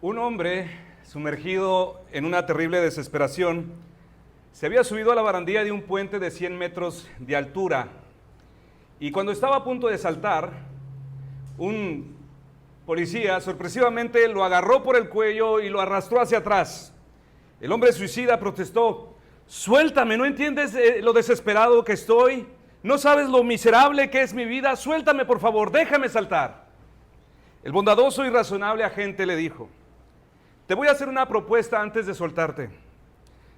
Un hombre, sumergido en una terrible desesperación, se había subido a la barandilla de un puente de 100 metros de altura y cuando estaba a punto de saltar, un policía sorpresivamente lo agarró por el cuello y lo arrastró hacia atrás. El hombre suicida protestó: «Suéltame, ¿no entiendes lo desesperado que estoy? ¿No sabes lo miserable que es mi vida? Suéltame, por favor, déjame saltar». El bondadoso y razonable agente le dijo: «Te voy a hacer una propuesta antes de soltarte.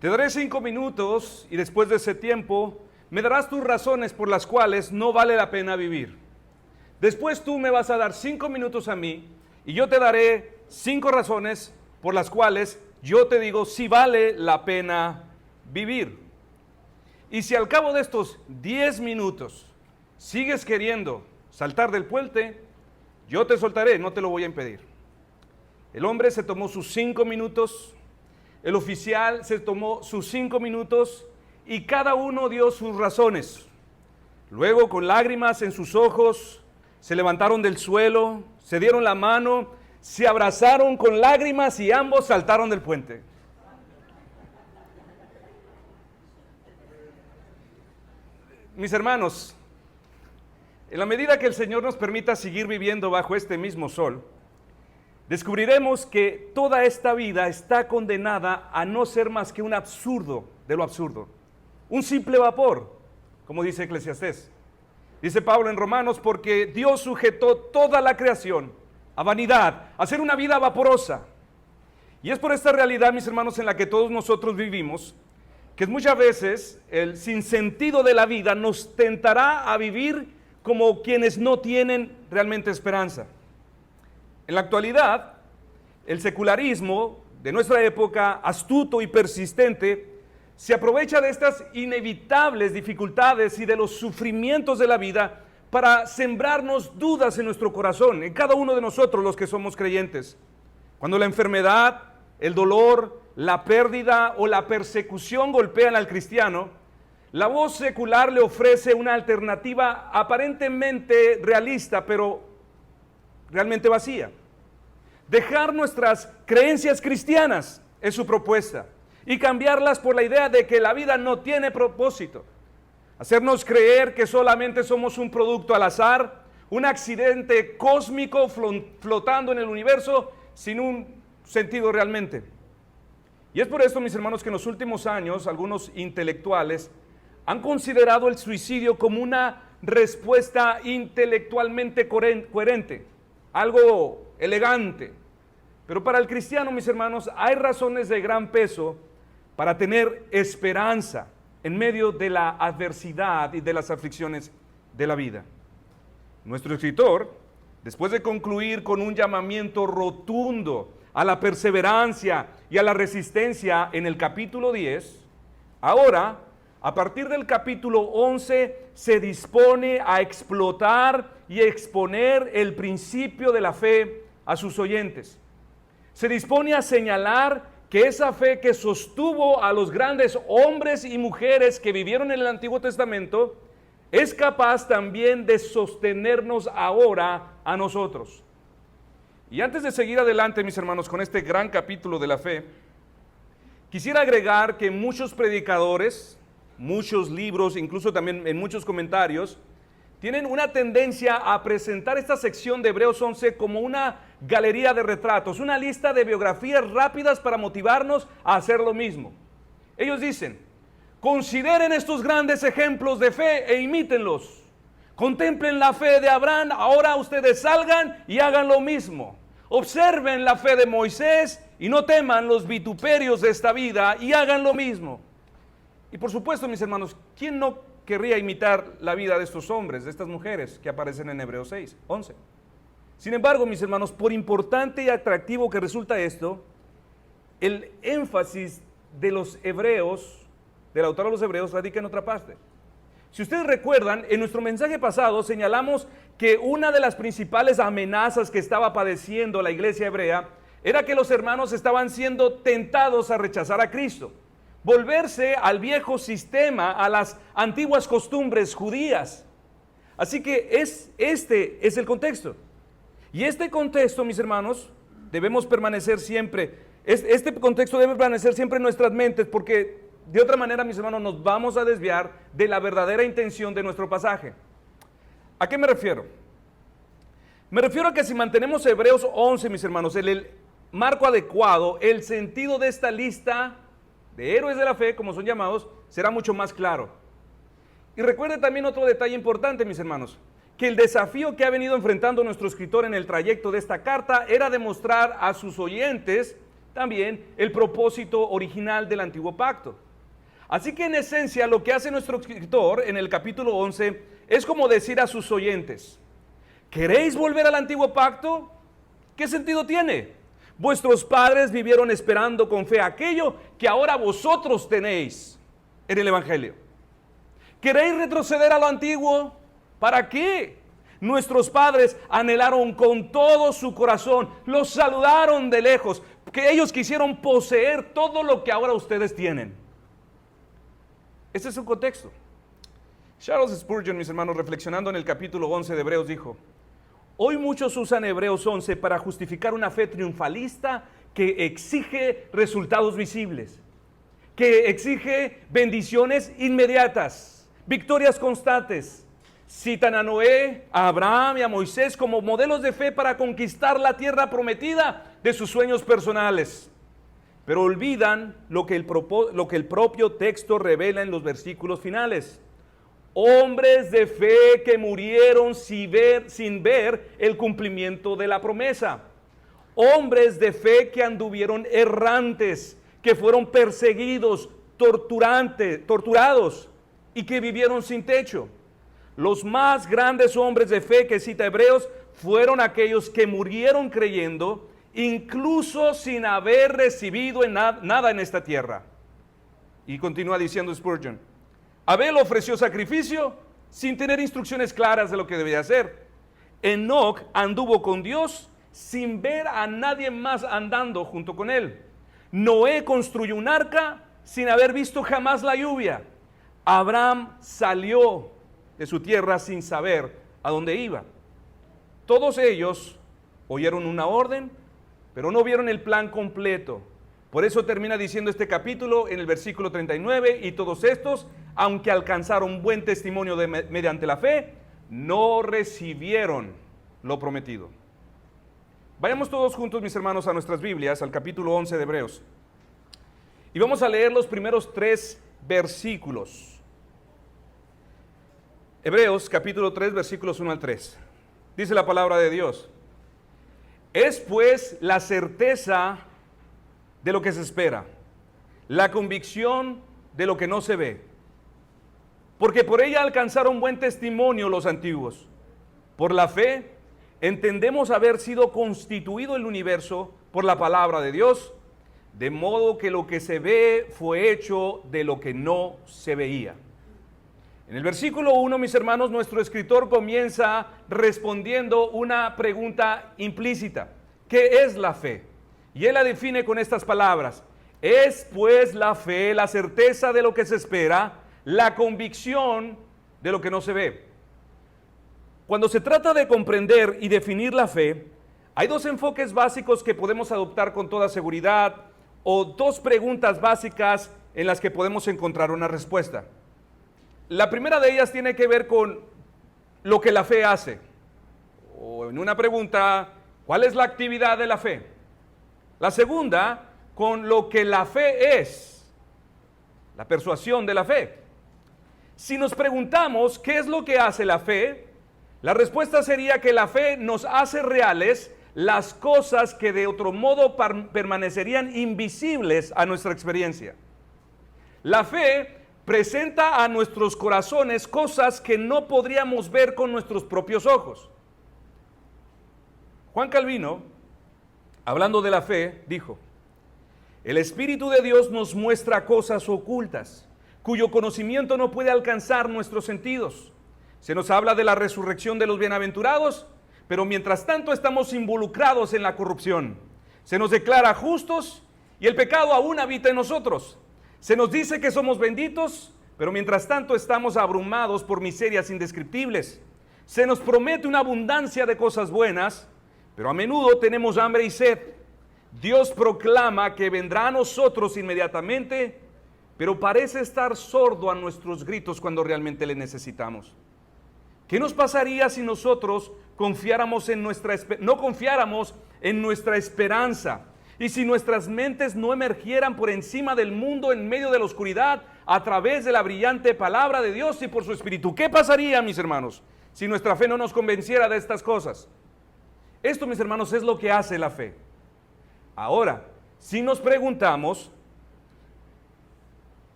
Te daré 5 minutos y después de ese tiempo me darás tus razones por las cuales no vale la pena vivir. Después tú me vas a dar 5 minutos a mí y yo te daré 5 razones por las cuales yo te digo si vale la pena vivir. Y si al cabo de estos 10 minutos sigues queriendo saltar del puente, yo te soltaré, no te lo voy a impedir». El hombre se tomó sus 5 minutos, el oficial se tomó sus 5 minutos y cada uno dio sus razones. Luego, con lágrimas en sus ojos, se levantaron del suelo, se dieron la mano, se abrazaron con lágrimas y ambos saltaron del puente. Mis hermanos, en la medida que el Señor nos permita seguir viviendo bajo este mismo sol, descubriremos que toda esta vida está condenada a no ser más que un absurdo de lo absurdo, un simple vapor, como dice Eclesiastés. Dice Pablo en Romanos: porque Dios sujetó toda la creación a vanidad, a ser una vida vaporosa. Y es por esta realidad, mis hermanos, en la que todos nosotros vivimos, que muchas veces el sinsentido de la vida nos tentará a vivir como quienes no tienen realmente esperanza. En la actualidad, el secularismo de nuestra época, astuto y persistente, se aprovecha de estas inevitables dificultades y de los sufrimientos de la vida para sembrarnos dudas en nuestro corazón, en cada uno de nosotros los que somos creyentes. Cuando la enfermedad, el dolor, la pérdida o la persecución golpean al cristiano, la voz secular le ofrece una alternativa aparentemente realista, pero realmente vacía. Dejar nuestras creencias cristianas es su propuesta y cambiarlas por la idea de que la vida no tiene propósito. Hacernos creer que solamente somos un producto al azar, un accidente cósmico flotando en el universo sin un sentido realmente. Y es por esto, mis hermanos, que en los últimos años algunos intelectuales han considerado el suicidio como una respuesta intelectualmente coherente, algo elegante. Pero para el cristiano, mis hermanos, hay razones de gran peso para tener esperanza en medio de la adversidad y de las aflicciones de la vida. Nuestro escritor, después de concluir con un llamamiento rotundo a la perseverancia y a la resistencia en el capítulo 10, ahora, a partir del capítulo 11, se dispone a explotar y exponer el principio de la fe a sus oyentes. Se dispone a señalar que esa fe que sostuvo a los grandes hombres y mujeres que vivieron en el Antiguo Testamento es capaz también de sostenernos ahora a nosotros. Y antes de seguir adelante, mis hermanos, con este gran capítulo de la fe, quisiera agregar que muchos predicadores, muchos libros, incluso también en muchos comentarios, tienen una tendencia a presentar esta sección de Hebreos 11 como una galería de retratos, una lista de biografías rápidas para motivarnos a hacer lo mismo. Ellos dicen: consideren estos grandes ejemplos de fe e imítenlos. Contemplen la fe de Abraham, ahora ustedes salgan y hagan lo mismo. Observen la fe de Moisés y no teman los vituperios de esta vida y hagan lo mismo. Y por supuesto, mis hermanos, ¿quién no querría imitar la vida de estos hombres, de estas mujeres que aparecen en Hebreos 6, 11? Sin embargo, mis hermanos, por importante y atractivo que resulta esto, el énfasis de los hebreos, del autor de los hebreos, radica en otra parte. Si ustedes recuerdan, en nuestro mensaje pasado señalamos que una de las principales amenazas que estaba padeciendo la iglesia hebrea era que los hermanos estaban siendo tentados a rechazar a Cristo, volverse al viejo sistema, a las antiguas costumbres judías. Así que este es el contexto. Y este contexto, mis hermanos, debemos permanecer siempre, este contexto debe permanecer siempre en nuestras mentes, porque de otra manera, mis hermanos, nos vamos a desviar de la verdadera intención de nuestro pasaje. ¿A qué me refiero? Me refiero a que si mantenemos Hebreos 11, mis hermanos, en el marco adecuado, el sentido de esta lista de héroes de la fe, como son llamados, será mucho más claro. Y recuerde también otro detalle importante, mis hermanos, que el desafío que ha venido enfrentando nuestro escritor en el trayecto de esta carta era demostrar a sus oyentes también el propósito original del antiguo pacto. Así que en esencia lo que hace nuestro escritor en el capítulo 11 es como decir a sus oyentes: ¿queréis volver al antiguo pacto? ¿Qué sentido tiene? Vuestros padres vivieron esperando con fe aquello que ahora vosotros tenéis en el Evangelio. ¿Queréis retroceder a lo antiguo? ¿Para qué? Nuestros padres anhelaron con todo su corazón, los saludaron de lejos, que ellos quisieron poseer todo lo que ahora ustedes tienen. Ese es un contexto. Charles Spurgeon, mis hermanos, reflexionando en el capítulo 11 de Hebreos, dijo: hoy muchos usan Hebreos 11 para justificar una fe triunfalista que exige resultados visibles, que exige bendiciones inmediatas, victorias constantes. Citan a Noé, a Abraham y a Moisés como modelos de fe para conquistar la tierra prometida de sus sueños personales. Pero olvidan lo que el propio texto revela en los versículos finales. Hombres de fe que murieron sin ver el cumplimiento de la promesa. Hombres de fe que anduvieron errantes, que fueron perseguidos, torturados y que vivieron sin techo. Los más grandes hombres de fe que cita Hebreos fueron aquellos que murieron creyendo, incluso sin haber recibido nada en esta tierra. Y continúa diciendo Spurgeon: Abel ofreció sacrificio sin tener instrucciones claras de lo que debía hacer. Enoc anduvo con Dios sin ver a nadie más andando junto con él. Noé construyó un arca sin haber visto jamás la lluvia. Abraham salió de su tierra sin saber a dónde iba. Todos ellos oyeron una orden, pero no vieron el plan completo. Por eso termina diciendo este capítulo en el versículo 39, y todos estos, aunque alcanzaron buen testimonio mediante la fe, no recibieron lo prometido. Vayamos todos juntos, mis hermanos, a nuestras Biblias, al capítulo 11 de Hebreos. Y vamos a leer los primeros 3 versículos. Hebreos capítulo 3, versículos 1 al 3. Dice la palabra de Dios: es pues la certeza de lo que se espera, la convicción de lo que no se ve. Porque por ella alcanzaron buen testimonio los antiguos. Por la fe entendemos haber sido constituido el universo por la palabra de Dios, de modo que lo que se ve fue hecho de lo que no se veía. En el versículo 1, mis hermanos, nuestro escritor comienza respondiendo una pregunta implícita: ¿qué es la fe? Y él la define con estas palabras: es pues la fe, la certeza de lo que se espera, la convicción de lo que no se ve. Cuando se trata de comprender y definir la fe, hay 2 enfoques básicos que podemos adoptar con toda seguridad, o 2 preguntas básicas en las que podemos encontrar una respuesta. La primera de ellas tiene que ver con lo que la fe hace. O en una pregunta: ¿cuál es la actividad de la fe? La segunda, con lo que la fe es, la persuasión de la fe. Si nos preguntamos qué es lo que hace la fe, la respuesta sería que la fe nos hace reales las cosas que de otro modo permanecerían invisibles a nuestra experiencia. La fe presenta a nuestros corazones cosas que no podríamos ver con nuestros propios ojos. Juan Calvino, hablando de la fe, dijo: el Espíritu de Dios nos muestra cosas ocultas, cuyo conocimiento no puede alcanzar nuestros sentidos. Se nos habla de la resurrección de los bienaventurados, pero mientras tanto estamos involucrados en la corrupción. Se nos declara justos y el pecado aún habita en nosotros. Se nos dice que somos benditos, pero mientras tanto estamos abrumados por miserias indescriptibles. Se nos promete una abundancia de cosas buenas, pero a menudo tenemos hambre y sed. Dios proclama que vendrá a nosotros inmediatamente, pero parece estar sordo a nuestros gritos cuando realmente le necesitamos. ¿Qué nos pasaría si nosotros no confiáramos en nuestra esperanza? Y si nuestras mentes no emergieran por encima del mundo en medio de la oscuridad a través de la brillante palabra de Dios y por su Espíritu. ¿Qué pasaría, mis hermanos, si nuestra fe no nos convenciera de estas cosas? Esto, mis hermanos, es lo que hace la fe. Ahora, si nos preguntamos,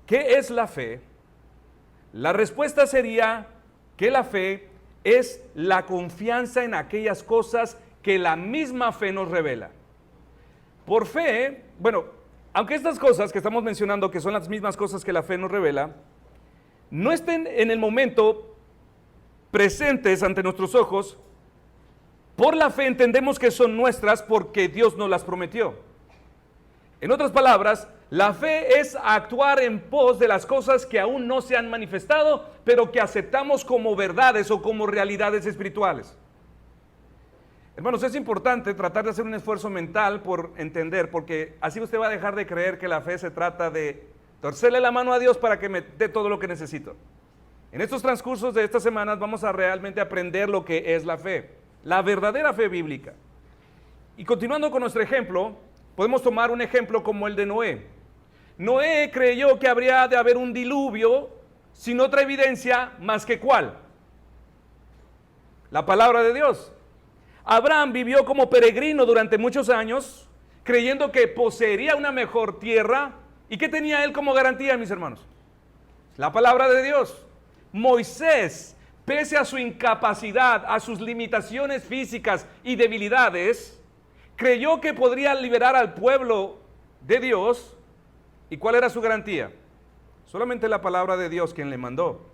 ¿qué es la fe? La respuesta sería que la fe es la confianza en aquellas cosas que la misma fe nos revela. Por fe, bueno, aunque estas cosas que estamos mencionando, que son las mismas cosas que la fe nos revela, no estén en el momento presentes ante nuestros ojos, por la fe entendemos que son nuestras porque Dios nos las prometió. En otras palabras, la fe es actuar en pos de las cosas que aún no se han manifestado, pero que aceptamos como verdades o como realidades espirituales. Hermanos, es importante tratar de hacer un esfuerzo mental por entender, porque así usted va a dejar de creer que la fe se trata de torcerle la mano a Dios para que me dé todo lo que necesito. En estos transcursos de estas semanas vamos a realmente aprender lo que es la fe, la verdadera fe bíblica. Y continuando con nuestro ejemplo, podemos tomar un ejemplo como el de Noé. Noé creyó que habría de haber un diluvio sin otra evidencia más que ¿cuál? La palabra de Dios. Abraham vivió como peregrino durante muchos años, creyendo que poseería una mejor tierra. ¿Y qué tenía él como garantía, mis hermanos? La palabra de Dios. Moisés, pese a su incapacidad, a sus limitaciones físicas y debilidades, creyó que podría liberar al pueblo de Dios. ¿Y cuál era su garantía? Solamente la palabra de Dios quien le mandó.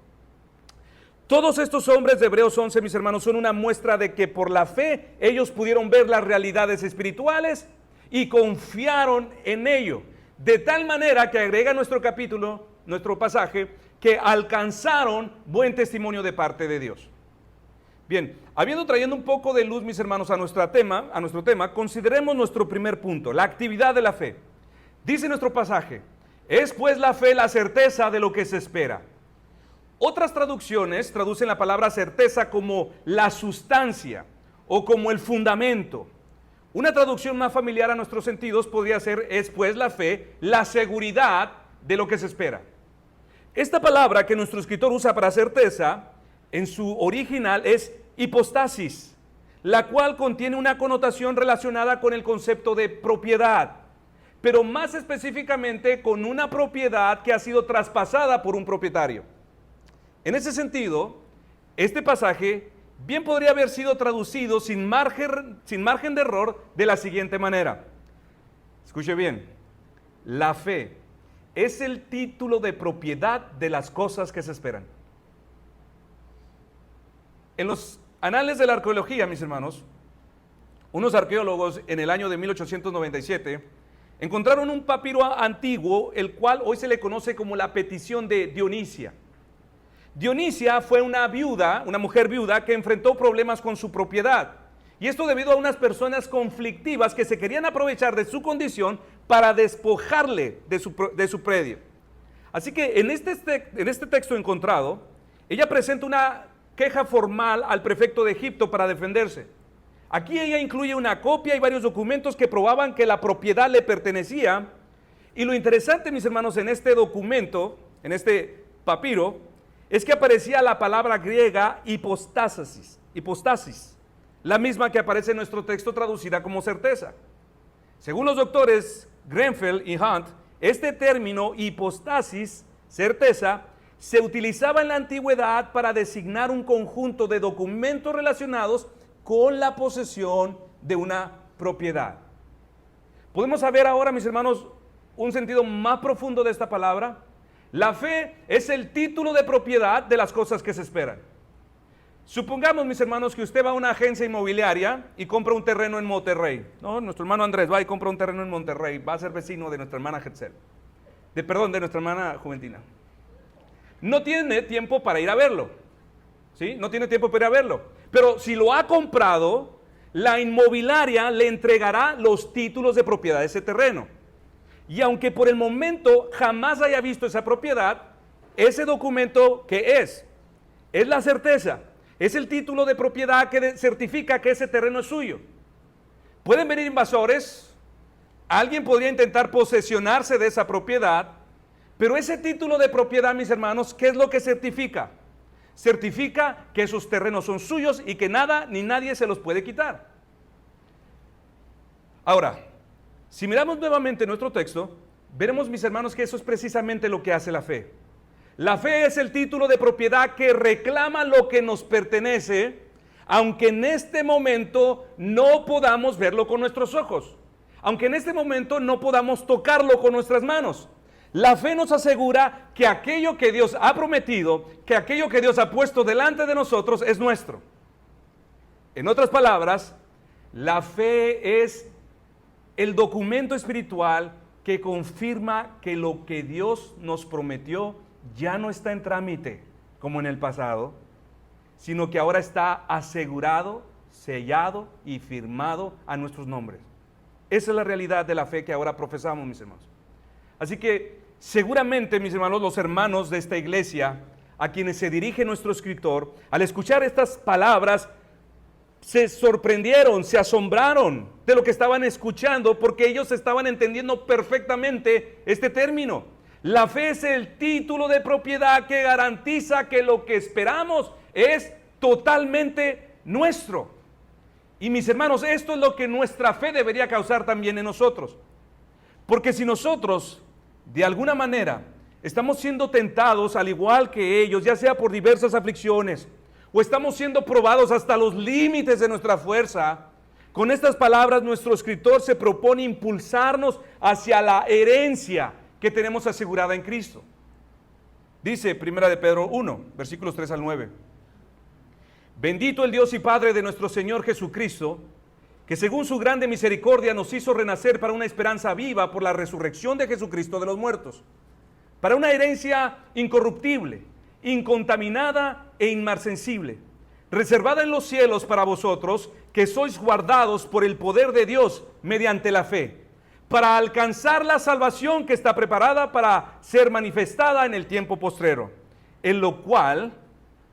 Todos estos hombres de Hebreos 11, mis hermanos, son una muestra de que por la fe ellos pudieron ver las realidades espirituales y confiaron en ello. De tal manera que agrega nuestro capítulo, nuestro pasaje, que alcanzaron buen testimonio de parte de Dios. Bien, habiendo traído un poco de luz, mis hermanos, a nuestro tema, consideremos nuestro primer punto, la actividad de la fe. Dice nuestro pasaje, es pues la fe la certeza de lo que se espera. Otras traducciones traducen la palabra certeza como la sustancia o como el fundamento. Una traducción más familiar a nuestros sentidos podría ser, es pues la fe, la seguridad de lo que se espera. Esta palabra que nuestro escritor usa para certeza, en su original es hipostasis, la cual contiene una connotación relacionada con el concepto de propiedad, pero más específicamente con una propiedad que ha sido traspasada por un propietario. En ese sentido, este pasaje bien podría haber sido traducido sin margen de error de la siguiente manera. Escuche bien, la fe es el título de propiedad de las cosas que se esperan. En los anales de la arqueología, mis hermanos, unos arqueólogos en el año de 1897 encontraron un papiro antiguo, el cual hoy se le conoce como la petición de Dionisia. Dionisia fue una mujer viuda que enfrentó problemas con su propiedad. Y esto debido a unas personas conflictivas que se querían aprovechar de su condición para despojarle de su predio. Así que en este texto encontrado, ella presenta una queja formal al prefecto de Egipto para defenderse. Aquí ella incluye una copia y varios documentos que probaban que la propiedad le pertenecía. Y lo interesante, mis hermanos, en este documento, en este papiro, es que aparecía la palabra griega hipostasis, la misma que aparece en nuestro texto traducida como certeza. Según los doctores Grenfell y Hunt, este término hipostasis, certeza, se utilizaba en la antigüedad para designar un conjunto de documentos relacionados con la posesión de una propiedad. ¿Podemos saber ahora, mis hermanos, un sentido más profundo de esta palabra? La fe es el título de propiedad de las cosas que se esperan. Supongamos, mis hermanos, que usted va a una agencia inmobiliaria y compra un terreno en Monterrey. No, nuestro hermano Andrés va y compra un terreno en Monterrey, va a ser vecino de nuestra hermana Hetzel, de nuestra hermana Juventina. No tiene tiempo para ir a verlo, ¿sí? No tiene tiempo para ir a verlo. Pero si lo ha comprado, la inmobiliaria le entregará los títulos de propiedad de ese terreno. Y aunque por el momento jamás haya visto esa propiedad, ese documento, ¿qué es? Es la certeza, es el título de propiedad que certifica que ese terreno es suyo. Pueden venir invasores, alguien podría intentar posesionarse de esa propiedad, pero ese título de propiedad, mis hermanos, ¿qué es lo que certifica? Certifica que esos terrenos son suyos y que nada ni nadie se los puede quitar. Ahora, si miramos nuevamente nuestro texto, veremos, mis hermanos, que eso es precisamente lo que hace la fe. La fe es el título de propiedad que reclama lo que nos pertenece, aunque en este momento no podamos verlo con nuestros ojos, aunque en este momento no podamos tocarlo con nuestras manos. La fe nos asegura que aquello que Dios ha prometido, que aquello que Dios ha puesto delante de nosotros es nuestro. En otras palabras, la fe es el documento espiritual que confirma que lo que Dios nos prometió ya no está en trámite como en el pasado, sino que ahora está asegurado, sellado y firmado a nuestros nombres. Esa es la realidad de la fe que ahora profesamos, mis hermanos. Así que seguramente, mis hermanos, los hermanos de esta iglesia, a quienes se dirige nuestro escritor, al escuchar estas palabras, se sorprendieron, se asombraron de lo que estaban escuchando, porque ellos estaban entendiendo perfectamente este término. La fe es el título de propiedad que garantiza que lo que esperamos es totalmente nuestro. Y mis hermanos, esto es lo que nuestra fe debería causar también en nosotros. Porque si nosotros, de alguna manera, estamos siendo tentados al igual que ellos, ya sea por diversas aflicciones, o estamos siendo probados hasta los límites de nuestra fuerza, con estas palabras nuestro escritor se propone impulsarnos hacia la herencia que tenemos asegurada en Cristo. Dice 1 de Pedro 1, versículos 3 al 9. Bendito el Dios y Padre de nuestro Señor Jesucristo, que según su grande misericordia nos hizo renacer para una esperanza viva por la resurrección de Jesucristo de los muertos, para una herencia incorruptible, incontaminada e inmarcesible, reservada en los cielos para vosotros, que sois guardados por el poder de Dios mediante la fe, para alcanzar la salvación que está preparada para ser manifestada en el tiempo postrero, en lo cual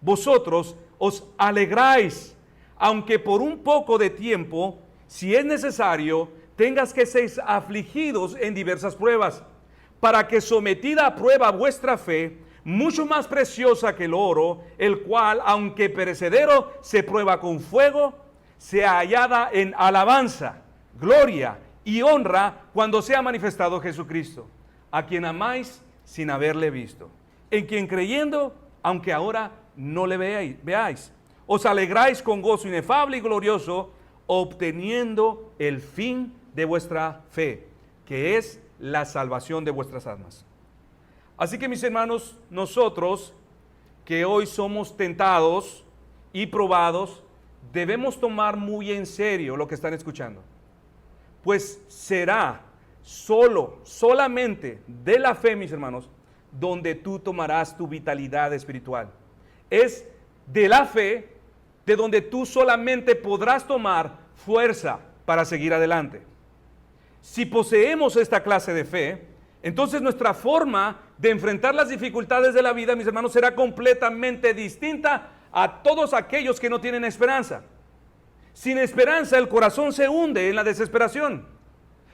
vosotros os alegráis, aunque por un poco de tiempo, si es necesario, tengas que ser afligidos en diversas pruebas, para que sometida a prueba vuestra fe, mucho más preciosa que el oro, el cual, aunque perecedero, se prueba con fuego, sea hallada en alabanza, gloria y honra cuando sea manifestado Jesucristo, a quien amáis sin haberle visto, en quien creyendo, aunque ahora no le veáis, os alegráis con gozo inefable y glorioso, obteniendo el fin de vuestra fe, que es la salvación de vuestras almas. Así que, mis hermanos, nosotros que hoy somos tentados y probados, debemos tomar muy en serio lo que están escuchando, pues será solamente de la fe, mis hermanos, donde tú tomarás tu vitalidad espiritual. Es de la fe de donde tú solamente podrás tomar fuerza para seguir adelante. Si poseemos esta clase de fe, entonces nuestra forma de enfrentar las dificultades de la vida, mis hermanos, será completamente distinta a todos aquellos que no tienen esperanza. Sin esperanza el corazón se hunde en la desesperación.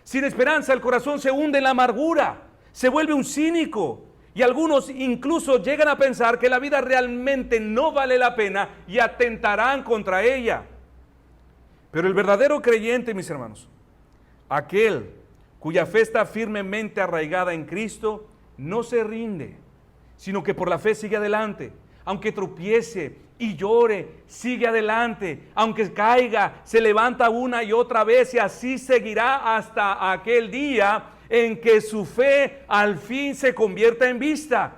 Sin esperanza el corazón se hunde en la amargura, se vuelve un cínico, y algunos incluso llegan a pensar que la vida realmente no vale la pena y atentarán contra ella. Pero el verdadero creyente, mis hermanos, aquel cuya fe está firmemente arraigada en Cristo, no se rinde, sino que por la fe sigue adelante. Aunque tropiece y llore, sigue adelante. Aunque caiga, se levanta una y otra vez, y así seguirá hasta aquel día en que su fe al fin se convierta en vista.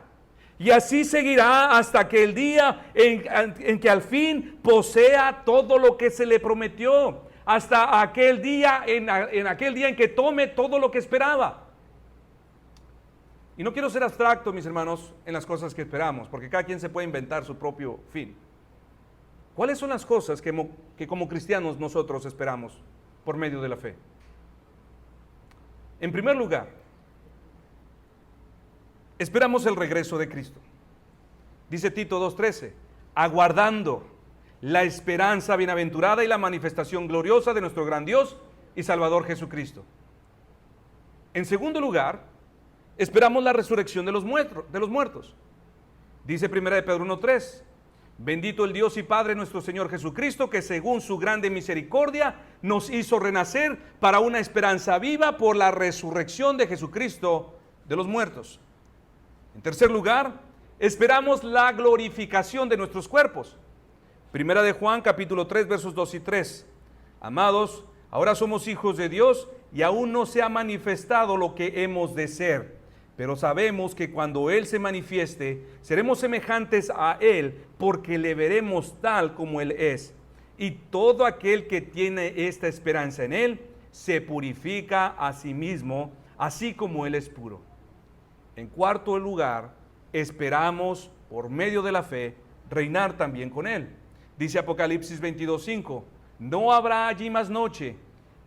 Y así seguirá hasta aquel día en que al fin posea todo lo que se le prometió. Hasta aquel día, en aquel día en que tome todo lo que esperaba. Y no quiero ser abstracto, mis hermanos, en las cosas que esperamos, porque cada quien se puede inventar su propio fin. ¿Cuáles son las cosas que como cristianos nosotros esperamos por medio de la fe? En primer lugar, esperamos el regreso de Cristo. Dice Tito 2:13, aguardando la esperanza bienaventurada y la manifestación gloriosa de nuestro gran Dios y Salvador Jesucristo. En segundo lugar, esperamos la resurrección de los muertos. Dice 1 de Pedro 1:3, bendito el Dios y Padre nuestro Señor Jesucristo, que según su grande misericordia nos hizo renacer para una esperanza viva por la resurrección de Jesucristo de los muertos. En tercer lugar, esperamos la glorificación de nuestros cuerpos. 1 de Juan capítulo 3 versos 2 y 3. Amados, ahora somos hijos de Dios y aún no se ha manifestado lo que hemos de ser. Pero sabemos que cuando Él se manifieste, seremos semejantes a Él, porque le veremos tal como Él es. Y todo aquel que tiene esta esperanza en Él, se purifica a sí mismo, así como Él es puro. En cuarto lugar, esperamos, por medio de la fe, reinar también con Él. Dice Apocalipsis 22:5, no habrá allí más noche,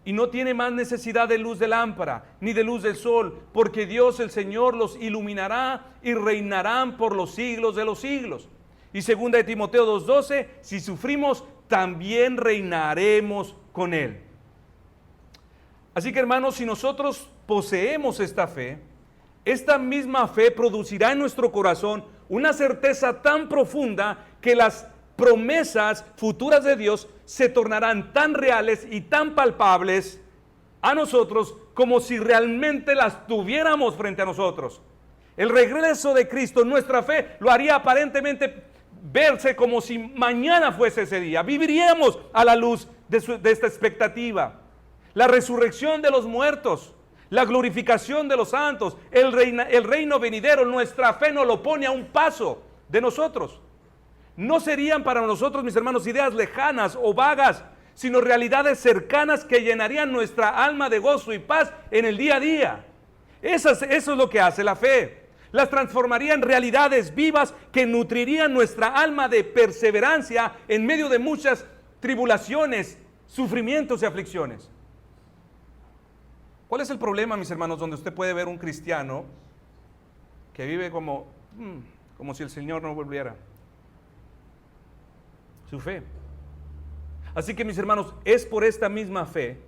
y no tiene más necesidad de luz de lámpara, ni de luz del sol, porque Dios el Señor los iluminará y reinarán por los siglos de los siglos. Y 2 de Timoteo 2:12, si sufrimos, también reinaremos con Él. Así que hermanos, si nosotros poseemos esta misma fe producirá en nuestro corazón una certeza tan profunda que las promesas futuras de Dios se tornarán tan reales y tan palpables a nosotros como si realmente las tuviéramos frente a nosotros. El regreso de Cristo, nuestra fe, lo haría aparentemente verse como si mañana fuese ese día. Viviríamos a la luz de esta expectativa. La resurrección de los muertos, la glorificación de los santos, el reino venidero, nuestra fe nos lo pone a un paso de nosotros. No serían para nosotros, mis hermanos, ideas lejanas o vagas, sino realidades cercanas que llenarían nuestra alma de gozo y paz en el día a día. Eso es lo que hace la fe. Las transformaría en realidades vivas que nutrirían nuestra alma de perseverancia en medio de muchas tribulaciones, sufrimientos y aflicciones. ¿Cuál es el problema, mis hermanos, donde usted puede ver un cristiano que vive como si el Señor no volviera? Su fe. Así que, mis hermanos, es por esta misma fe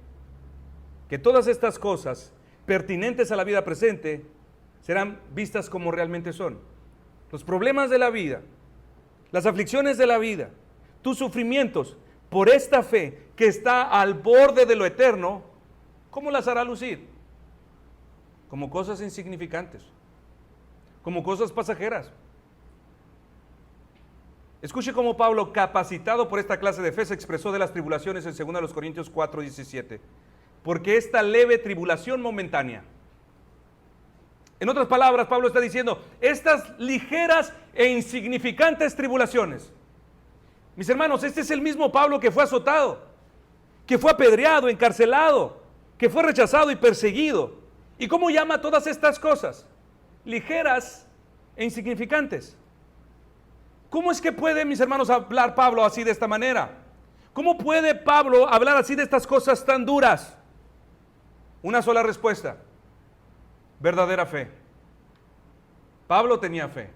que todas estas cosas pertinentes a la vida presente serán vistas como realmente son. Los problemas de la vida, las aflicciones de la vida, tus sufrimientos, por esta fe que está al borde de lo eterno, ¿cómo las hará lucir? Como cosas insignificantes, como cosas pasajeras. Escuche cómo Pablo, capacitado por esta clase de fe, se expresó de las tribulaciones en 2 Corintios 4:17. Porque esta leve tribulación momentánea. En otras palabras, Pablo está diciendo, estas ligeras e insignificantes tribulaciones. Mis hermanos, este es el mismo Pablo que fue azotado, que fue apedreado, encarcelado, que fue rechazado y perseguido. ¿Y cómo llama todas estas cosas? Ligeras e insignificantes. ¿Cómo es que puede, mis hermanos, hablar Pablo así de esta manera? ¿Cómo puede Pablo hablar así de estas cosas tan duras? Una sola respuesta: verdadera fe. Pablo tenía fe.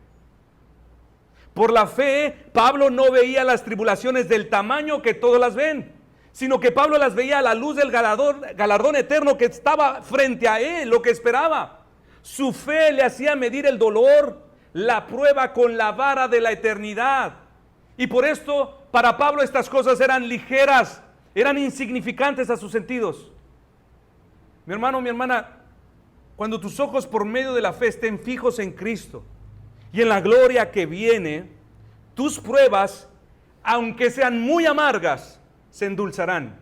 Por la fe, Pablo no veía las tribulaciones del tamaño que todos las ven, sino que Pablo las veía a la luz del galardón eterno que estaba frente a él, lo que esperaba. Su fe le hacía medir el dolor, la prueba con la vara de la eternidad. Y por esto, para Pablo estas cosas eran ligeras, eran insignificantes a sus sentidos. Mi hermano, mi hermana, cuando tus ojos por medio de la fe estén fijos en Cristo y en la gloria que viene, tus pruebas, aunque sean muy amargas, se endulzarán.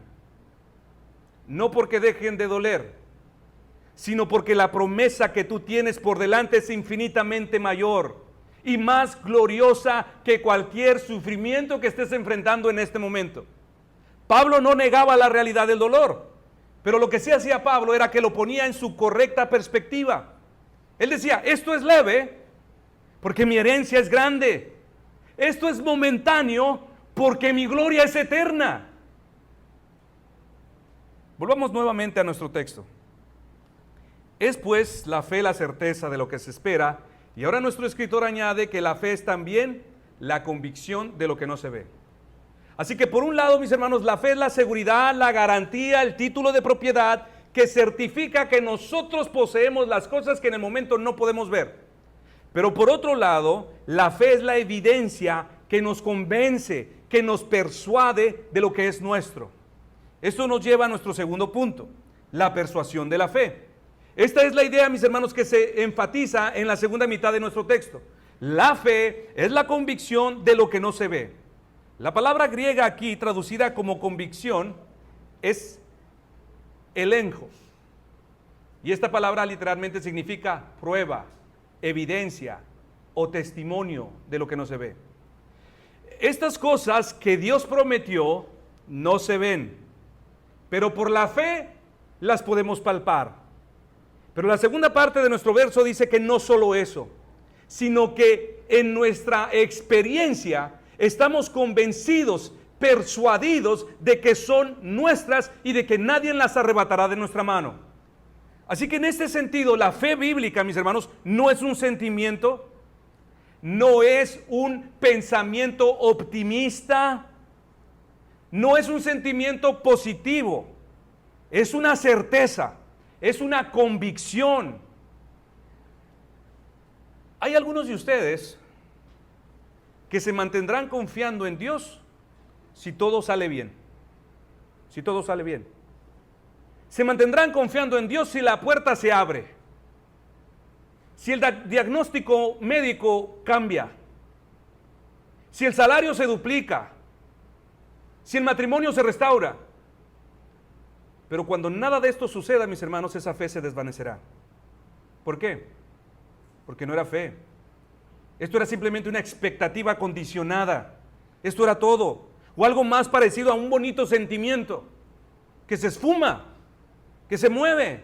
No porque dejen de doler, sino porque la promesa que tú tienes por delante es infinitamente mayor y más gloriosa que cualquier sufrimiento que estés enfrentando en este momento. Pablo no negaba la realidad del dolor, pero lo que sí hacía Pablo era que lo ponía en su correcta perspectiva. Él decía, esto es leve porque mi herencia es grande. Esto es momentáneo porque mi gloria es eterna. Volvamos nuevamente a nuestro texto. Es pues la fe la certeza de lo que se espera, y ahora nuestro escritor añade que la fe es también la convicción de lo que no se ve. Así que por un lado, mis hermanos, la fe es la seguridad, la garantía, el título de propiedad que certifica que nosotros poseemos las cosas que en el momento no podemos ver. Pero por otro lado, la fe es la evidencia que nos convence, que nos persuade de lo que es nuestro. Esto nos lleva a nuestro segundo punto, la persuasión de la fe. Esta es la idea, mis hermanos, que se enfatiza en la segunda mitad de nuestro texto. La fe es la convicción de lo que no se ve. La palabra griega aquí, traducida como convicción, es elenchos. Y esta palabra literalmente significa prueba, evidencia o testimonio de lo que no se ve. Estas cosas que Dios prometió no se ven, pero por la fe las podemos palpar. Pero la segunda parte de nuestro verso dice que no solo eso, sino que en nuestra experiencia estamos convencidos, persuadidos de que son nuestras y de que nadie las arrebatará de nuestra mano. Así que en este sentido, la fe bíblica, mis hermanos, no es un sentimiento, no es un pensamiento optimista, no es un sentimiento positivo, es una certeza, es una convicción. Hay algunos de ustedes que se mantendrán confiando en Dios si todo sale bien. Si todo sale bien. Se mantendrán confiando en Dios si la puerta se abre. Si el diagnóstico médico cambia. Si el salario se duplica. Si el matrimonio se restaura. Pero cuando nada de esto suceda, mis hermanos, esa fe se desvanecerá. ¿Por qué? Porque no era fe. Esto era simplemente una expectativa condicionada. Esto era todo. O algo más parecido a un bonito sentimiento que se esfuma, que se mueve.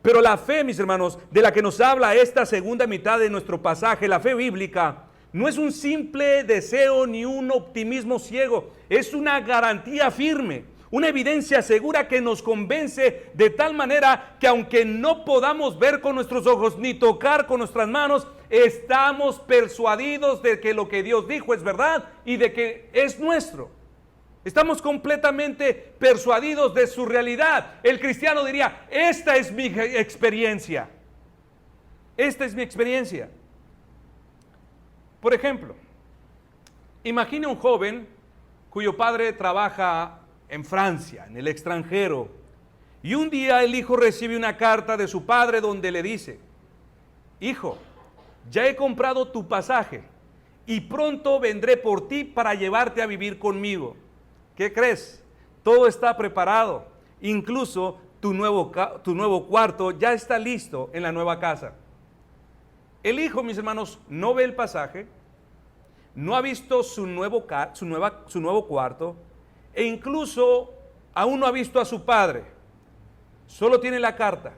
Pero la fe, mis hermanos, de la que nos habla esta segunda mitad de nuestro pasaje, la fe bíblica, no es un simple deseo ni un optimismo ciego. Es una garantía firme, una evidencia segura que nos convence de tal manera que aunque no podamos ver con nuestros ojos ni tocar con nuestras manos, estamos persuadidos de que lo que Dios dijo es verdad y de que es nuestro. Estamos completamente persuadidos de su realidad. El cristiano diría, esta es mi experiencia. Esta es mi experiencia. Por ejemplo, imagine un joven cuyo padre trabaja en Francia, en el extranjero, y un día el hijo recibe una carta de su padre donde le dice, hijo, ya he comprado tu pasaje y pronto vendré por ti para llevarte a vivir conmigo. ¿Qué crees? Todo está preparado, incluso tu nuevo cuarto ya está listo en la nueva casa. El hijo, mis hermanos, no ve el pasaje, no ha visto su nuevo cuarto, e incluso aún no ha visto a su padre, solo tiene la carta.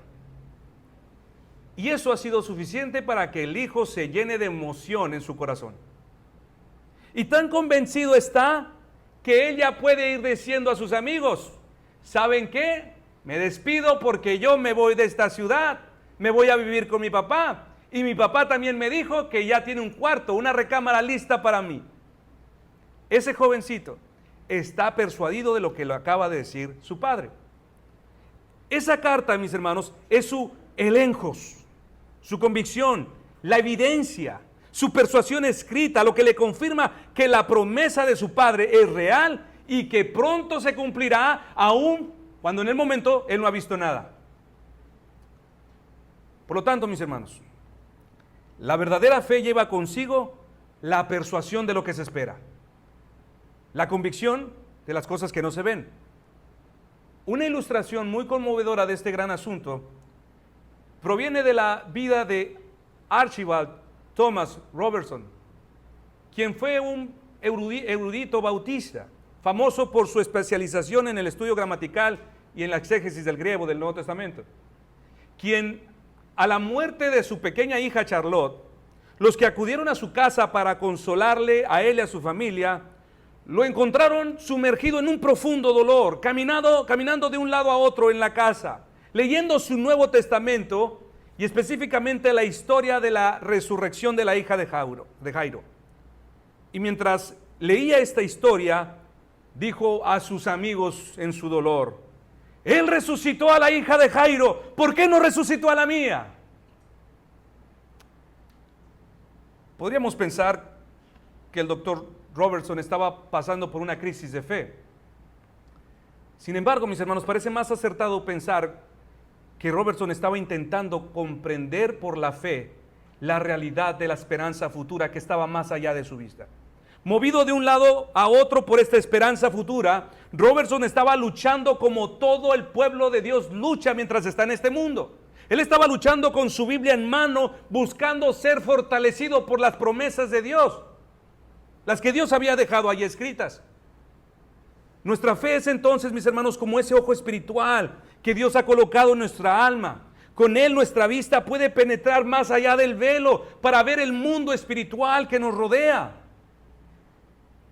Y eso ha sido suficiente para que el hijo se llene de emoción en su corazón. Y tan convencido está que él ya puede ir diciendo a sus amigos, ¿saben qué? Me despido porque yo me voy de esta ciudad, me voy a vivir con mi papá. Y mi papá también me dijo que ya tiene un cuarto, una recámara lista para mí. Ese jovencito está persuadido de lo que le acaba de decir su padre. Esa carta, mis hermanos, es su elenchos, su convicción, la evidencia, su persuasión escrita, lo que le confirma que la promesa de su padre es real y que pronto se cumplirá, aun cuando en el momento él no ha visto nada. Por lo tanto, mis hermanos, la verdadera fe lleva consigo la persuasión de lo que se espera, la convicción de las cosas que no se ven. Una ilustración muy conmovedora de este gran asunto proviene de la vida de Archibald Thomas Robertson, quien fue un erudito bautista, famoso por su especialización en el estudio gramatical y en la exégesis del griego del Nuevo Testamento, quien a la muerte de su pequeña hija Charlotte, los que acudieron a su casa para consolarle a él y a su familia, lo encontraron sumergido en un profundo dolor, caminando de un lado a otro en la casa, leyendo su Nuevo Testamento y específicamente la historia de la resurrección de la hija de Jairo. Y mientras leía esta historia, dijo a sus amigos en su dolor: Él resucitó a la hija de Jairo, ¿por qué no resucitó a la mía? Podríamos pensar que el doctor Robertson estaba pasando por una crisis de fe. Sin embargo, mis hermanos, parece más acertado pensar que Robertson estaba intentando comprender por la fe la realidad de la esperanza futura que estaba más allá de su vista. Movido de un lado a otro por esta esperanza futura, Robertson estaba luchando como todo el pueblo de Dios lucha mientras está en este mundo. Él estaba luchando con su Biblia en mano, buscando ser fortalecido por las promesas de Dios, las que Dios había dejado ahí escritas. Nuestra fe es entonces, mis hermanos, como ese ojo espiritual que Dios ha colocado en nuestra alma. Con él nuestra vista puede penetrar más allá del velo para ver el mundo espiritual que nos rodea.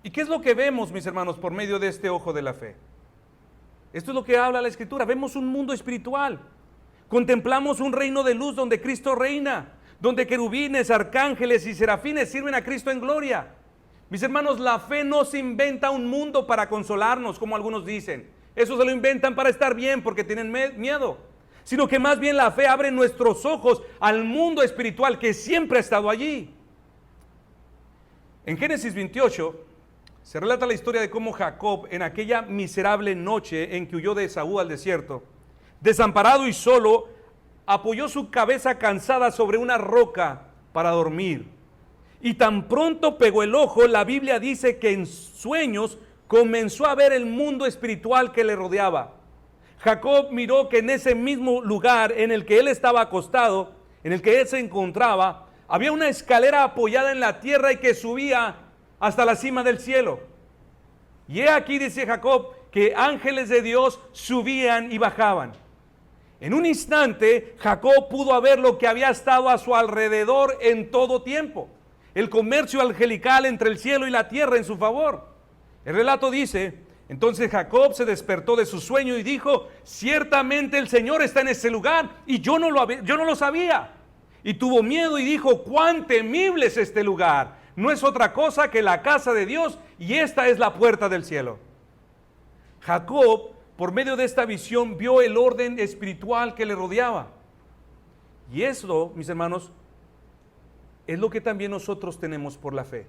¿Y qué es lo que vemos, mis hermanos, por medio de este ojo de la fe? Esto es lo que habla la Escritura. Vemos un mundo espiritual. Contemplamos un reino de luz donde Cristo reina, donde querubines, arcángeles y serafines sirven a Cristo en gloria. Mis hermanos, la fe no se inventa un mundo para consolarnos, como algunos dicen. Eso se lo inventan para estar bien porque tienen miedo. Sino que más bien la fe abre nuestros ojos al mundo espiritual que siempre ha estado allí. En Génesis 28 se relata la historia de cómo Jacob, en aquella miserable noche en que huyó de Esaú al desierto, desamparado y solo, apoyó su cabeza cansada sobre una roca para dormir. Y tan pronto pegó el ojo, la Biblia dice que en sueños comenzó a ver el mundo espiritual que le rodeaba. Jacob miró que en ese mismo lugar en el que él estaba acostado, en el que él se encontraba, había una escalera apoyada en la tierra y que subía hasta la cima del cielo. Y he aquí, dice Jacob, que ángeles de Dios subían y bajaban. En un instante, Jacob pudo ver lo que había estado a su alrededor en todo tiempo: el comercio angelical entre el cielo y la tierra en su favor. El relato dice: entonces Jacob se despertó de su sueño y dijo: ciertamente el Señor está en ese lugar y yo no lo sabía. Y tuvo miedo y dijo: cuán temible es este lugar. No es otra cosa que la casa de Dios y esta es la puerta del cielo. Jacob, por medio de esta visión, vio el orden espiritual que le rodeaba. Y eso, mis hermanos, es lo que también nosotros tenemos por la fe.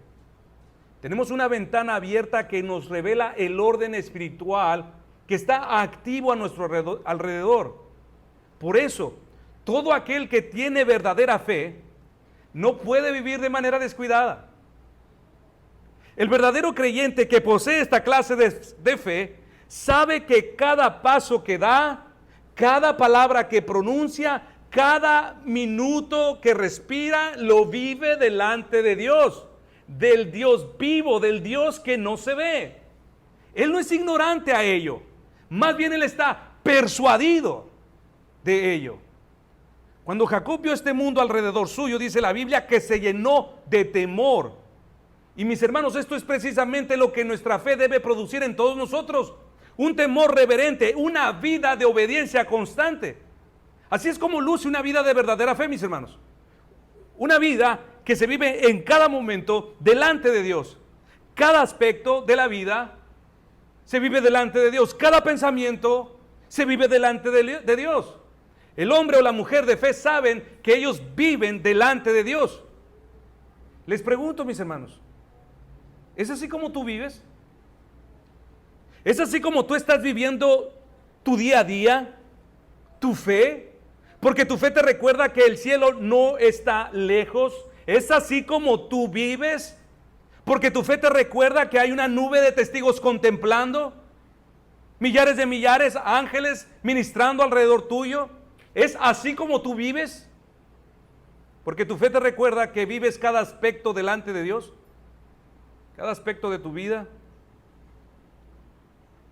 Tenemos una ventana abierta que nos revela el orden espiritual que está activo a nuestro alrededor. Por eso, todo aquel que tiene verdadera fe no puede vivir de manera descuidada. El verdadero creyente que posee esta clase de fe sabe que cada paso que da, cada palabra que pronuncia, cada minuto que respira, lo vive delante de Dios, del Dios vivo, del Dios que no se ve. Él no es ignorante a ello, más bien él está persuadido de ello. Cuando Jacob vio este mundo alrededor suyo, dice la Biblia que se llenó de temor. Y mis hermanos, esto es precisamente lo que nuestra fe debe producir en todos nosotros: un temor reverente, una vida de obediencia constante. Así es como luce una vida de verdadera fe, mis hermanos. Una vida que se vive en cada momento delante de Dios. Cada aspecto de la vida se vive delante de Dios. Cada pensamiento se vive delante de Dios. El hombre o la mujer de fe saben que ellos viven delante de Dios. Les pregunto, mis hermanos, ¿es así como tú vives? ¿Es así como tú estás viviendo tu día a día, tu fe? Porque tu fe te recuerda que el cielo no está lejos. ¿Es así como tú vives? Porque tu fe te recuerda que hay una nube de testigos contemplando, millares de millares, ángeles ministrando alrededor tuyo. ¿Es así como tú vives? Porque tu fe te recuerda que vives cada aspecto delante de Dios, cada aspecto de tu vida.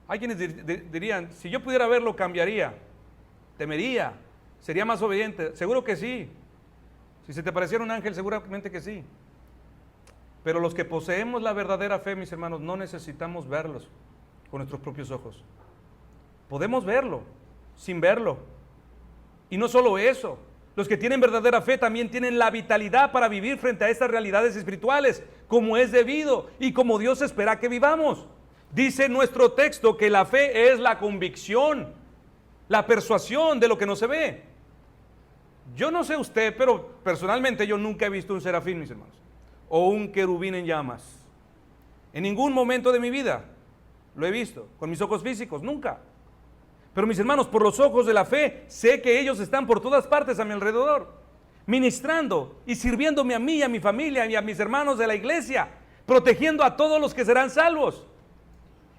Hay quienes dirían: si yo pudiera verlo, cambiaría, temería, sería más obediente. Seguro que sí. Si se te pareciera un ángel, seguramente que sí. Pero los que poseemos la verdadera fe, mis hermanos, no necesitamos verlos con nuestros propios ojos. Podemos verlo sin verlo. Y no solo eso, los que tienen verdadera fe también tienen la vitalidad para vivir frente a estas realidades espirituales, como es debido y como Dios espera que vivamos. Dice nuestro texto que la fe es la convicción, la persuasión de lo que no se ve. Yo no sé usted, pero personalmente yo nunca he visto un serafín, mis hermanos, o un querubín en llamas. En ningún momento de mi vida lo he visto con mis ojos físicos, nunca. Pero mis hermanos, por los ojos de la fe, sé que ellos están por todas partes a mi alrededor, ministrando y sirviéndome a mí y a mi familia y a mis hermanos de la iglesia, protegiendo a todos los que serán salvos.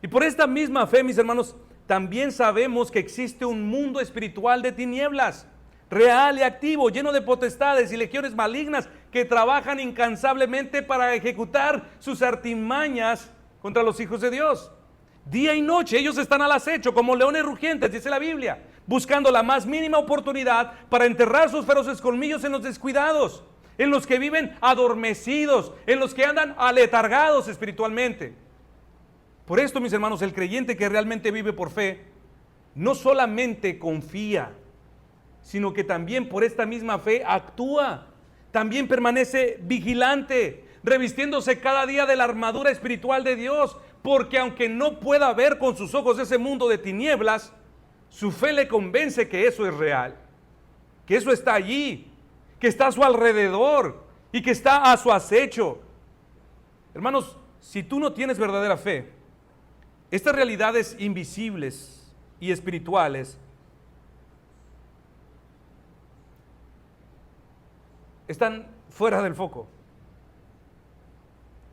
Y por esta misma fe, mis hermanos, también sabemos que existe un mundo espiritual de tinieblas, real y activo, lleno de potestades y legiones malignas que trabajan incansablemente para ejecutar sus artimañas contra los hijos de Dios. Día y noche ellos están al acecho como leones rugientes, dice la Biblia, buscando la más mínima oportunidad para enterrar sus feroces colmillos en los descuidados, en los que viven adormecidos, en los que andan aletargados espiritualmente. Por esto, mis hermanos, el creyente que realmente vive por fe, no solamente confía, sino que también por esta misma fe actúa, también permanece vigilante, revistiéndose cada día de la armadura espiritual de Dios, porque aunque no pueda ver con sus ojos ese mundo de tinieblas, su fe le convence que eso es real, que eso está allí, que está a su alrededor y que está a su acecho. Hermanos, si tú no tienes verdadera fe, estas realidades invisibles y espirituales están fuera del foco.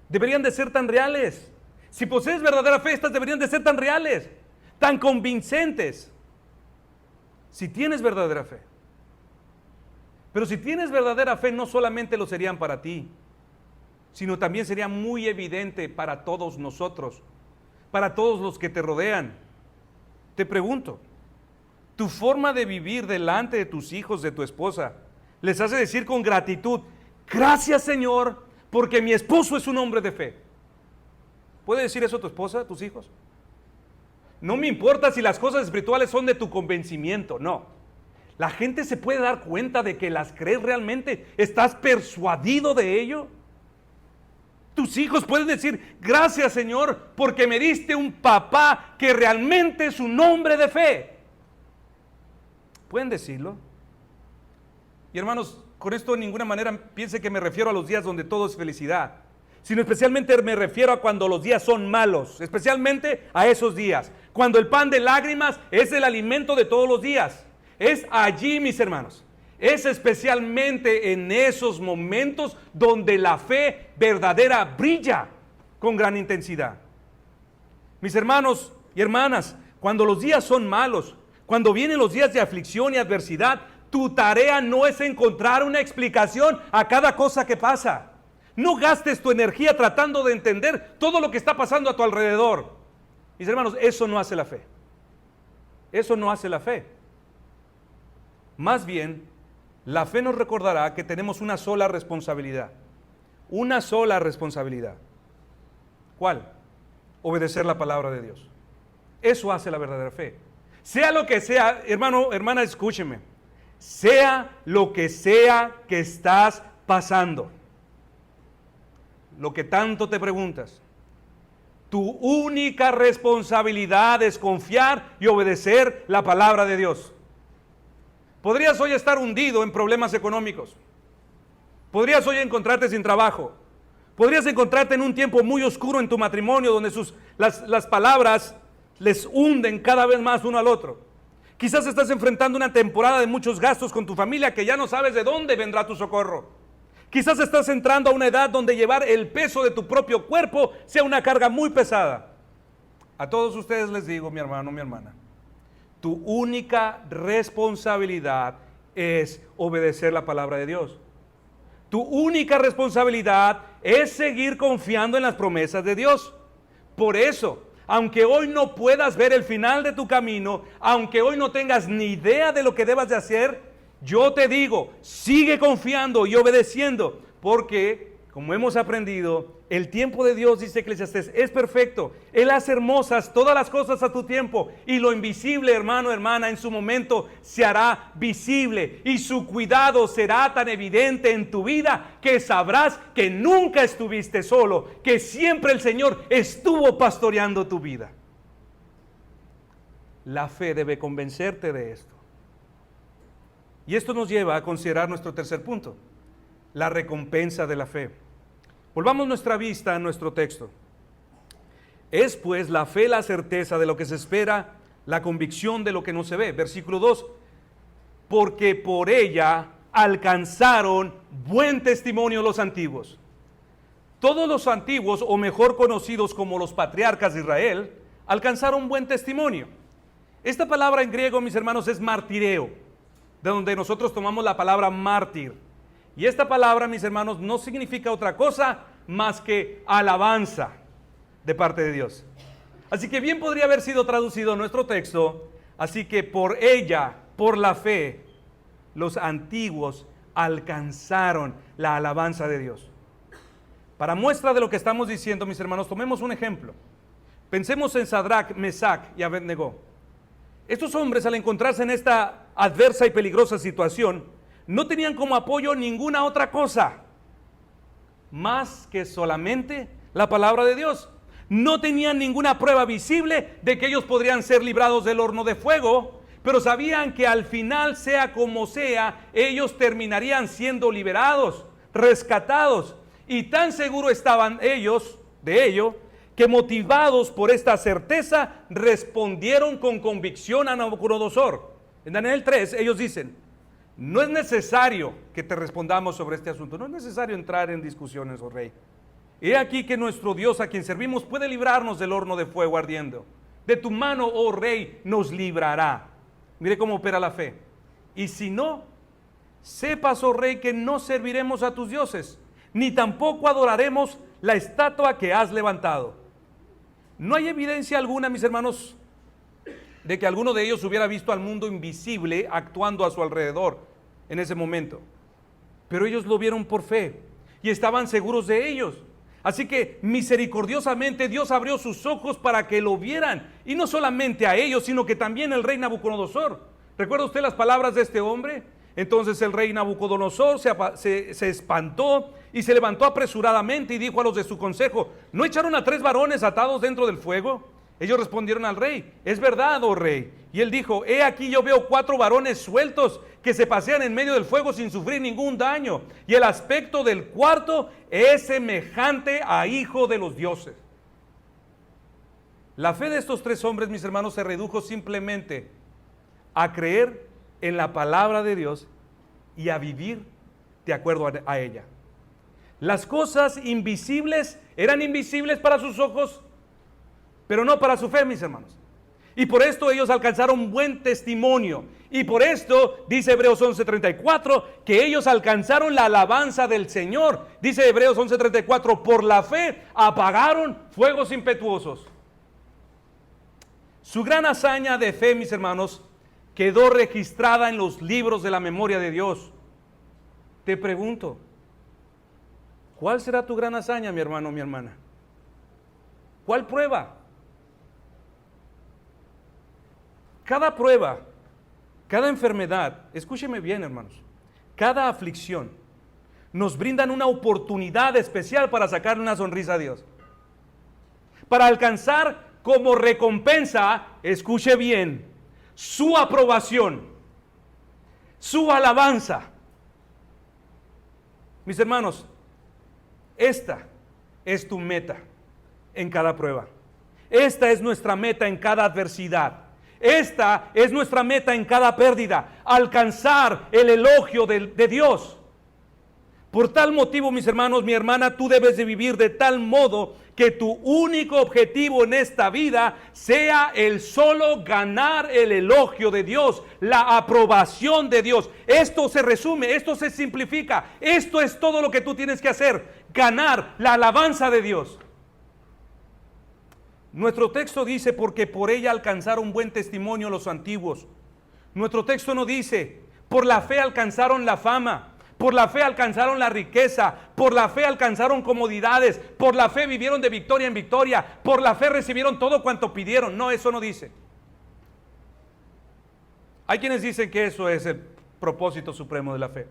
Deberían de ser tan reales. Si posees verdadera fe, estas deberían de ser tan reales, tan convincentes. Si tienes verdadera fe. Pero si tienes verdadera fe, no solamente lo serían para ti, sino también sería muy evidente para todos nosotros, para todos los que te rodean. Te pregunto, ¿tu forma de vivir delante de tus hijos, de tu esposa, les hace decir con gratitud, gracias Señor, porque mi esposo es un hombre de fe? ¿Puede decir eso tu esposa, tus hijos? No me importa si las cosas espirituales son de tu convencimiento, no. La gente se puede dar cuenta de que las crees realmente. ¿Estás persuadido de ello? Tus hijos pueden decir, gracias Señor, porque me diste un papá que realmente es un hombre de fe. ¿Pueden decirlo? Y hermanos, con esto de ninguna manera piense que me refiero a los días donde todo es felicidad, sino especialmente me refiero a cuando los días son malos, especialmente a esos días, cuando el pan de lágrimas es el alimento de todos los días. Es allí, mis hermanos, es especialmente en esos momentos donde la fe verdadera brilla con gran intensidad. Mis hermanos y hermanas, cuando los días son malos, cuando vienen los días de aflicción y adversidad, tu tarea no es encontrar una explicación a cada cosa que pasa. No gastes tu energía tratando de entender todo lo que está pasando a tu alrededor. Mis hermanos, eso no hace la fe. Eso no hace la fe. Más bien, la fe nos recordará que tenemos una sola responsabilidad. Una sola responsabilidad. ¿Cuál? Obedecer la palabra de Dios. Eso hace la verdadera fe. Sea lo que sea, hermano, hermana, escúcheme. Sea lo que sea que estás pasando, lo que tanto te preguntas, tu única responsabilidad es confiar y obedecer la palabra de Dios. Podrías hoy estar hundido en problemas económicos. Podrías hoy encontrarte sin trabajo. Podrías encontrarte en un tiempo muy oscuro en tu matrimonio, donde las palabras les hunden cada vez más uno al otro. Quizás estás enfrentando una temporada de muchos gastos con tu familia que ya no sabes de dónde vendrá tu socorro. Quizás estás entrando a una edad donde llevar el peso de tu propio cuerpo sea una carga muy pesada. A todos ustedes les digo, mi hermano, mi hermana, tu única responsabilidad es obedecer la palabra de Dios. Tu única responsabilidad es seguir confiando en las promesas de Dios. Por eso, aunque hoy no puedas ver el final de tu camino, aunque hoy no tengas ni idea de lo que debas de hacer, yo te digo, sigue confiando y obedeciendo, porque como hemos aprendido, el tiempo de Dios, dice Eclesiastés, es perfecto. Él hace hermosas todas las cosas a tu tiempo. Y lo invisible, hermano, hermana, en su momento se hará visible. Y su cuidado será tan evidente en tu vida que sabrás que nunca estuviste solo, que siempre el Señor estuvo pastoreando tu vida. La fe debe convencerte de esto. Y esto nos lleva a considerar nuestro tercer punto, la recompensa de la fe. Volvamos nuestra vista a nuestro texto. Es pues la fe la certeza de lo que se espera, la convicción de lo que no se ve. Versículo 2, porque por ella alcanzaron buen testimonio los antiguos. Todos los antiguos, o mejor conocidos como los patriarcas de Israel, alcanzaron buen testimonio. Esta palabra en griego, mis hermanos, es martireo, de donde nosotros tomamos la palabra mártir. Y esta palabra, mis hermanos, no significa otra cosa más que alabanza de parte de Dios. Así que bien podría haber sido traducido nuestro texto, así que por ella, por la fe, los antiguos alcanzaron la alabanza de Dios. Para muestra de lo que estamos diciendo, mis hermanos, tomemos un ejemplo. Pensemos en Sadrach, Mesach y Abednego. Estos hombres, al encontrarse en esta adversa y peligrosa situación, no tenían como apoyo ninguna otra cosa más que solamente la palabra de Dios. No tenían ninguna prueba visible de que ellos podrían ser librados del horno de fuego, pero sabían que al final, sea como sea, ellos terminarían siendo liberados, rescatados. Y tan seguros estaban ellos de ello, que motivados por esta certeza, respondieron con convicción a Nabucodonosor. En Daniel 3, ellos dicen: no es necesario que te respondamos sobre este asunto, no es necesario entrar en discusiones, oh rey. He aquí que nuestro Dios, a quien servimos, puede librarnos del horno de fuego ardiendo. De tu mano, oh rey, nos librará. Mire cómo opera la fe. Y si no, sepas, oh rey, que no serviremos a tus dioses, ni tampoco adoraremos la estatua que has levantado. No hay evidencia alguna, mis hermanos, de que alguno de ellos hubiera visto al mundo invisible actuando a su alrededor en ese momento. Pero ellos lo vieron por fe y estaban seguros de ellos. Así que misericordiosamente Dios abrió sus ojos para que lo vieran. Y no solamente a ellos, sino que también el rey Nabucodonosor. ¿Recuerda usted las palabras de este hombre? Entonces el rey Nabucodonosor se espantó y se levantó apresuradamente y dijo a los de su consejo: ¿no echaron a 3 varones atados dentro del fuego? Ellos respondieron al rey: es verdad, oh rey. Y él dijo: he aquí yo veo 4 varones sueltos que se pasean en medio del fuego sin sufrir ningún daño. Y el aspecto del cuarto es semejante a hijo de los dioses. La fe de estos 3 hombres, mis hermanos, se redujo simplemente a creer en la palabra de Dios y a vivir de acuerdo a ella. Las cosas invisibles eran invisibles para sus ojos, pero no para su fe, mis hermanos. Y por esto ellos alcanzaron buen testimonio. Y por esto dice Hebreos 11:34 que ellos alcanzaron la alabanza del Señor. Dice Hebreos 11:34, por la fe apagaron fuegos impetuosos. Su gran hazaña de fe, mis hermanos, quedó registrada en los libros de la memoria de Dios. Te pregunto, ¿cuál será tu gran hazaña, mi hermano, mi hermana? ¿Cuál prueba? Cada prueba, cada enfermedad, escúcheme bien, hermanos, cada aflicción nos brindan una oportunidad especial para sacarle una sonrisa a Dios. Para alcanzar como recompensa, escuche bien, su aprobación, su alabanza. Mis hermanos, esta es tu meta en cada prueba. Esta es nuestra meta en cada adversidad. Esta es nuestra meta en cada pérdida, alcanzar el elogio de Dios. Por tal motivo, mis hermanos, mi hermana, tú debes de vivir de tal modo que tu único objetivo en esta vida sea el solo ganar el elogio de Dios, la aprobación de Dios. Esto se resume, esto se simplifica, esto es todo lo que tú tienes que hacer, ganar la alabanza de Dios. Nuestro texto dice: porque por ella alcanzaron buen testimonio los antiguos. Nuestro texto no dice: por la fe alcanzaron la fama. por la fe alcanzaron la riqueza, por la fe alcanzaron comodidades, por la fe vivieron de victoria en victoria, por la fe recibieron todo cuanto pidieron. No, eso no dice. Hay quienes dicen que eso es el propósito supremo de la fe.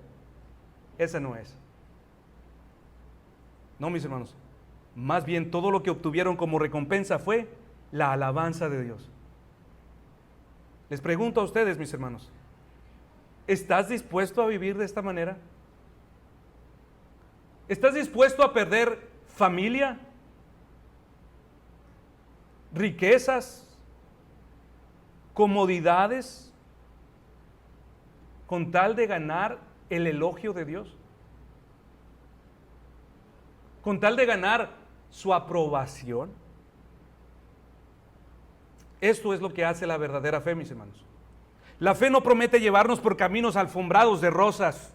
Ese no es. No, mis hermanos. Más bien todo lo que obtuvieron como recompensa fue la alabanza de Dios. Les pregunto a ustedes, mis hermanos, ¿estás dispuesto a vivir de esta manera? ¿Estás dispuesto a perder familia, riquezas, comodidades, con tal de ganar el elogio de Dios? ¿Con tal de ganar su aprobación? Esto es lo que hace la verdadera fe, mis hermanos. La fe no promete llevarnos por caminos alfombrados de rosas,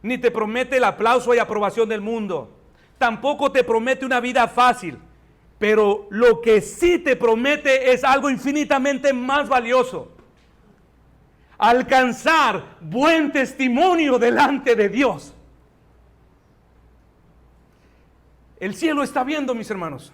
ni te promete el aplauso y aprobación del mundo. Tampoco te promete una vida fácil, pero lo que sí te promete es algo infinitamente más valioso: alcanzar buen testimonio delante de Dios. El cielo está viendo, mis hermanos.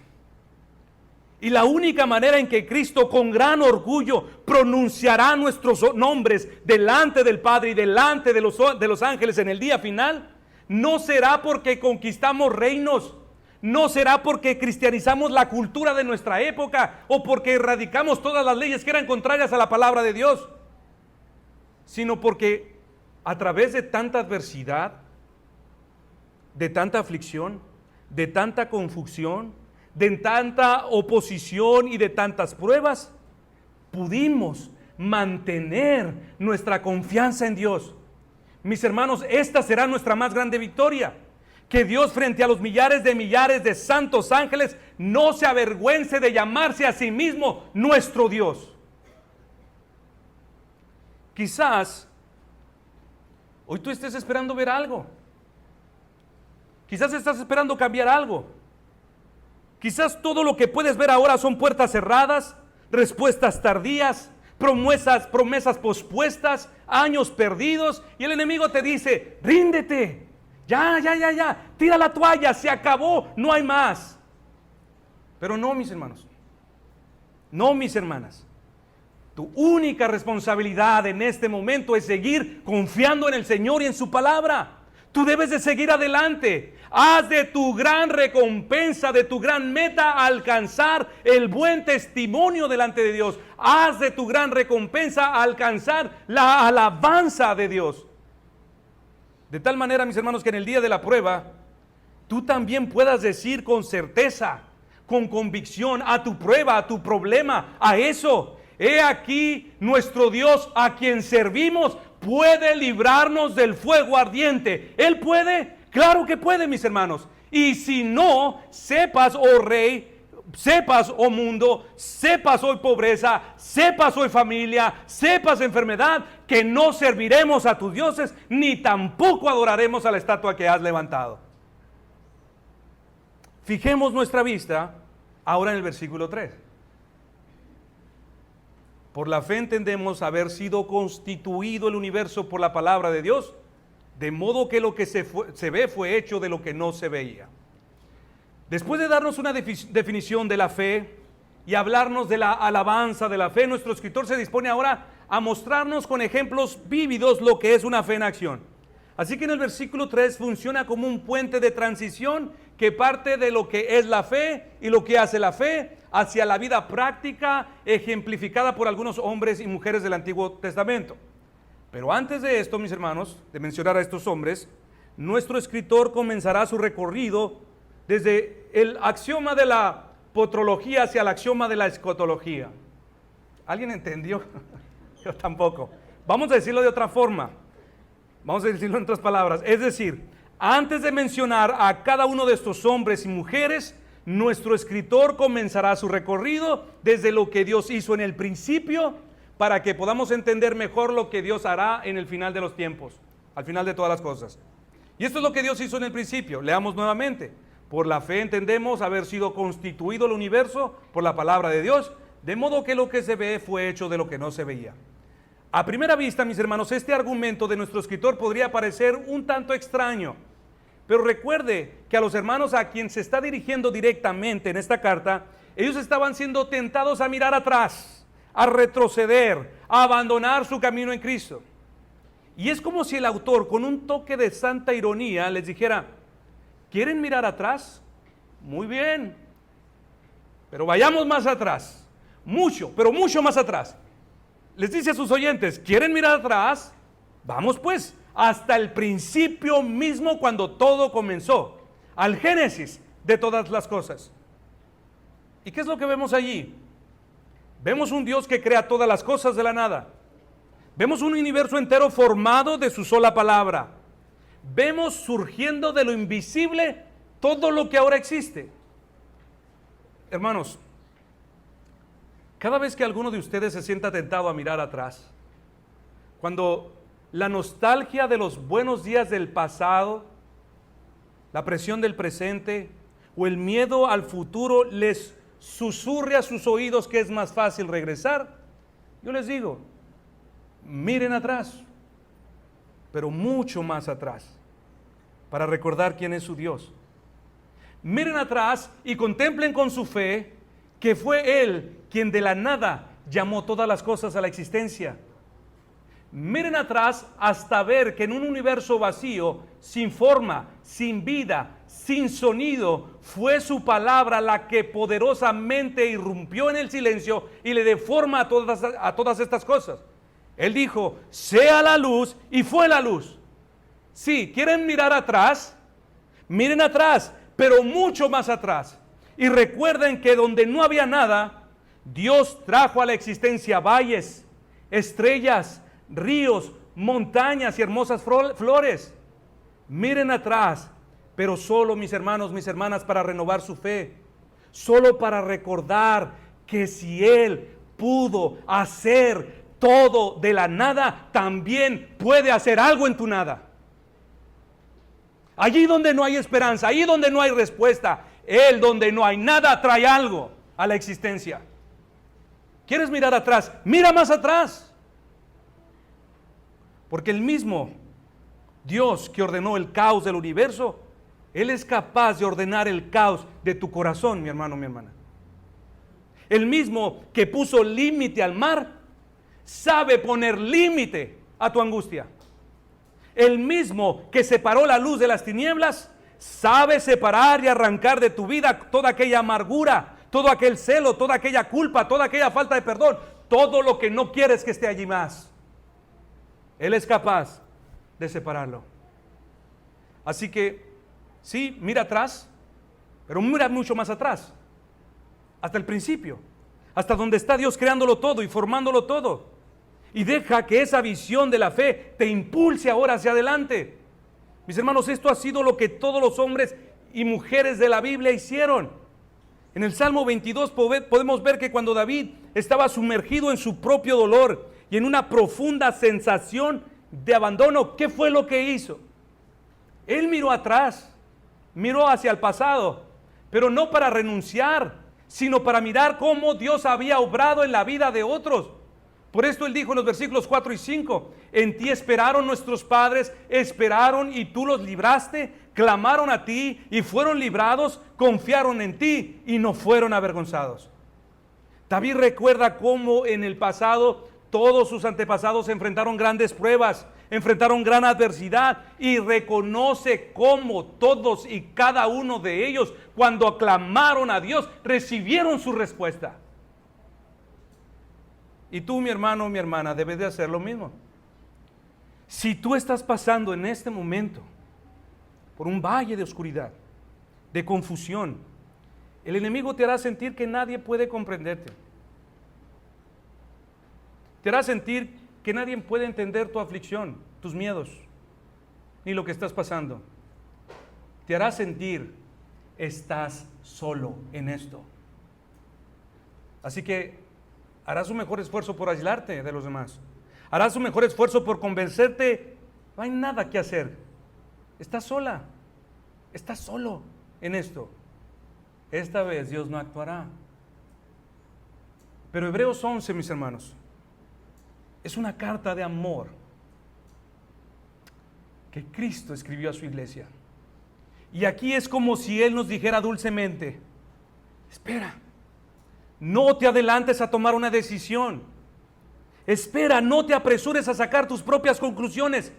Y la única manera en que Cristo con gran orgullo pronunciará nuestros nombres delante del Padre y delante de los ángeles en el día final, no será porque conquistamos reinos, no será porque cristianizamos la cultura de nuestra época o porque erradicamos todas las leyes que eran contrarias a la palabra de Dios, sino porque a través de tanta adversidad, de tanta aflicción, de tanta confusión, de tanta oposición y de tantas pruebas, pudimos mantener nuestra confianza en Dios. Mis hermanos, esta será nuestra más grande victoria: que Dios, frente a los millares de santos ángeles, no se avergüence de llamarse a sí mismo nuestro Dios. Quizás hoy tú estés esperando ver algo. Quizás estás esperando cambiar algo. Quizás todo lo que puedes ver ahora son puertas cerradas, respuestas tardías, promesas pospuestas, años perdidos, y el enemigo te dice: ríndete, ya, tira la toalla, se acabó, no hay más. Pero no, mis hermanos, no, mis hermanas, tu única responsabilidad en este momento es seguir confiando en el Señor y en su palabra. Tú debes de seguir adelante. Haz de tu gran recompensa, de tu gran meta, alcanzar el buen testimonio delante de Dios. Haz de tu gran recompensa alcanzar la alabanza de Dios. De tal manera, mis hermanos, que en el día de la prueba, tú también puedas decir con certeza, con convicción, a tu prueba, a tu problema, a eso: he aquí nuestro Dios, a quien servimos, puede librarnos del fuego ardiente. ¿Él puede? Claro que puede, mis hermanos. Y si no, sepas, oh rey, sepas, oh mundo, sepas, oh pobreza, sepas, oh familia, sepas, enfermedad, que no serviremos a tus dioses, ni tampoco adoraremos a la estatua que has levantado. Fijemos nuestra vista ahora en el versículo 3. Por la fe entendemos haber sido constituido el universo por la palabra de Dios, de modo que lo que se ve fue hecho de lo que no se veía. Después de darnos una definición de la fe y hablarnos de la alabanza de la fe, nuestro escritor se dispone ahora a mostrarnos con ejemplos vívidos lo que es una fe en acción. Así que en el versículo 3 funciona como un puente de transición que parte de lo que es la fe y lo que hace la fe hacia la vida práctica ejemplificada por algunos hombres y mujeres del Antiguo Testamento. Pero antes de esto, mis hermanos, de mencionar a estos hombres, nuestro escritor comenzará su recorrido desde el axioma de la potrología hacia el axioma de la escatología. ¿Alguien entendió? Yo tampoco. Vamos a decirlo de otra forma. Vamos a decirlo en otras palabras. Es decir, antes de mencionar a cada uno de estos hombres y mujeres, nuestro escritor comenzará su recorrido desde lo que Dios hizo en el principio, para que podamos entender mejor lo que Dios hará en el final de los tiempos, al final de todas las cosas. Y esto es lo que Dios hizo en el principio. Leamos nuevamente. Por la fe entendemos haber sido constituido el universo por la palabra de Dios, de modo que lo que se ve fue hecho de lo que no se veía. A primera vista, mis hermanos, este argumento de nuestro escritor podría parecer un tanto extraño, pero recuerde que a los hermanos a quien se está dirigiendo directamente en esta carta, ellos estaban siendo tentados a mirar atrás, a retroceder, a abandonar su camino en Cristo. Y es como si el autor, con un toque de santa ironía, les dijera: ¿quieren mirar atrás? Muy bien, pero vayamos más atrás, mucho, pero mucho más atrás. Les dice a sus oyentes: ¿quieren mirar atrás? Vamos pues, hasta el principio mismo, cuando todo comenzó, al génesis de todas las cosas. ¿Y qué es lo que vemos allí? Vemos un Dios que crea todas las cosas de la nada. Vemos un universo entero formado de su sola palabra. Vemos surgiendo de lo invisible todo lo que ahora existe. Hermanos, cada vez que alguno de ustedes se sienta tentado a mirar atrás, cuando la nostalgia de los buenos días del pasado, la presión del presente o el miedo al futuro les susurre a sus oídos que es más fácil regresar, yo les digo: miren atrás, pero mucho más atrás, para recordar quién es su Dios. Miren atrás y contemplen con su fe que fue Él quien de la nada llamó todas las cosas a la existencia. Miren atrás hasta ver que en un universo vacío, sin forma, sin vida, sin sonido, fue su palabra la que poderosamente irrumpió en el silencio y le dio forma a todas estas cosas. Él dijo: sea la luz, y fue la luz. Sí, ¿quieren mirar atrás? Miren atrás, pero mucho más atrás. Y recuerden que donde no había nada, Dios trajo a la existencia valles, estrellas, ríos, montañas y hermosas flores. Miren atrás, pero solo, mis hermanos, mis hermanas, para renovar su fe. Solo para recordar que si Él pudo hacer todo de la nada, también puede hacer algo en tu nada. Allí donde no hay esperanza, allí donde no hay respuesta, Él, donde no hay nada, trae algo a la existencia. ¿Quieres mirar atrás? Mira más atrás. Porque el mismo Dios que ordenó el caos del universo, Él es capaz de ordenar el caos de tu corazón, mi hermano, mi hermana. El mismo que puso límite al mar, sabe poner límite a tu angustia. El mismo que separó la luz de las tinieblas, sabe separar y arrancar de tu vida toda aquella amargura, todo aquel celo, toda aquella culpa, toda aquella falta de perdón, todo lo que no quieres que esté allí más. Él es capaz de separarlo. Así que, sí, mira atrás, pero mira mucho más atrás, hasta el principio, hasta donde está Dios creándolo todo y formándolo todo. Y deja que esa visión de la fe te impulse ahora hacia adelante. Mis hermanos, esto ha sido lo que todos los hombres y mujeres de la Biblia hicieron. En el Salmo 22 podemos ver que cuando David estaba sumergido en su propio dolor y en una profunda sensación de abandono, ¿qué fue lo que hizo? Él miró atrás, miró hacia el pasado, pero no para renunciar, sino para mirar cómo Dios había obrado en la vida de otros. Por esto Él dijo en los versículos 4 y 5, en ti esperaron nuestros padres, esperaron y tú los libraste, clamaron a ti y fueron librados, confiaron en ti y no fueron avergonzados. David recuerda cómo en el pasado todos sus antepasados enfrentaron grandes pruebas, enfrentaron gran adversidad y reconoce cómo todos y cada uno de ellos, cuando aclamaron a Dios, recibieron su respuesta. Y tú, mi hermano, mi hermana, debes de hacer lo mismo. Si tú estás pasando en este momento por un valle de oscuridad, de confusión, el enemigo te hará sentir que nadie puede comprenderte. Te hará sentir que nadie puede entender tu aflicción, tus miedos, ni lo que estás pasando. Te hará sentir, estás solo en esto. Así que hará su mejor esfuerzo por aislarte de los demás. Hará su mejor esfuerzo por convencerte, no hay nada que hacer. Estás sola, estás solo en esto. Esta vez Dios no actuará. Pero Hebreos 11, mis hermanos, Es una carta de amor que Cristo escribió a su iglesia. Y aquí es como si Él nos dijera dulcemente: espera, no te adelantes a tomar una decisión. Espera, no te apresures a sacar tus propias conclusiones.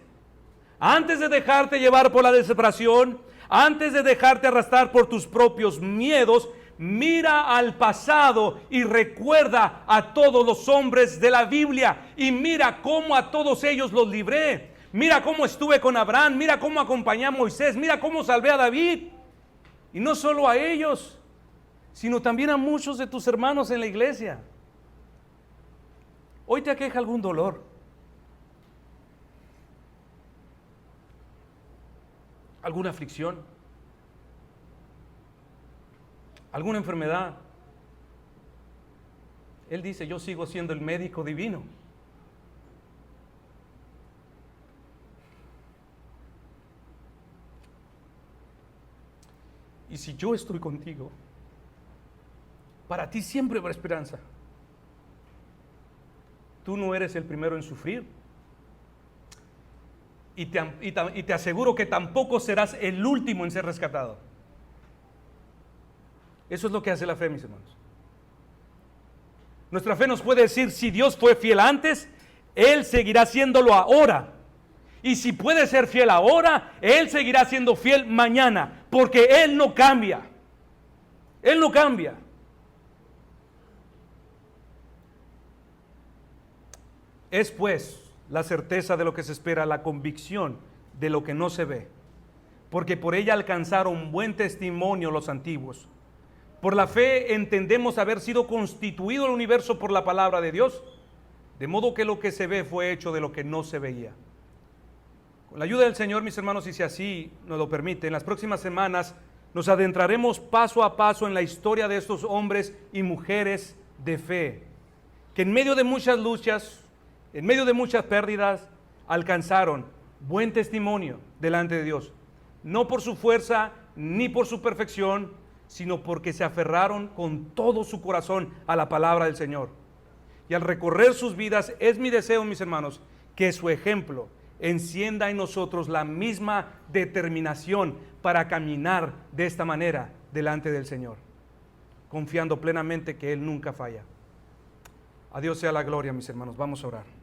Antes de dejarte llevar por la desesperación, antes de dejarte arrastrar por tus propios miedos, mira al pasado y recuerda a todos los hombres de la Biblia y mira cómo a todos ellos los libré. Mira cómo estuve con Abraham, mira cómo acompañé a Moisés, mira cómo salvé a David. Y no solo a ellos, sino también a muchos de tus hermanos en la iglesia. Hoy te aqueja algún dolor, alguna aflicción, alguna enfermedad. Él dice: yo sigo siendo el médico divino. Y si yo estoy contigo, para ti siempre habrá esperanza. Tú no eres el primero en sufrir. Y te aseguro que tampoco serás el último en ser rescatado. Eso es lo que hace la fe, mis hermanos. Nuestra fe nos puede decir: si Dios fue fiel antes, Él seguirá siéndolo ahora. Y si puede ser fiel ahora, Él seguirá siendo fiel mañana, porque Él no cambia. Él no cambia. Es pues la certeza de lo que se espera, la convicción de lo que no se ve, porque por ella alcanzaron buen testimonio los antiguos. Por la fe entendemos haber sido constituido el universo por la palabra de Dios, de modo que lo que se ve fue hecho de lo que no se veía. Con la ayuda del Señor, mis hermanos, y si así nos lo permite, en las próximas semanas nos adentraremos paso a paso en la historia de estos hombres y mujeres de fe, que en medio de muchas luchas, en medio de muchas pérdidas, alcanzaron buen testimonio delante de Dios, no por su fuerza ni por su perfección, sino porque se aferraron con todo su corazón a la palabra del Señor. Y al recorrer sus vidas, es mi deseo, mis hermanos, que su ejemplo encienda en nosotros la misma determinación para caminar de esta manera delante del Señor, confiando plenamente que Él nunca falla. A Dios sea la gloria, mis hermanos. Vamos a orar.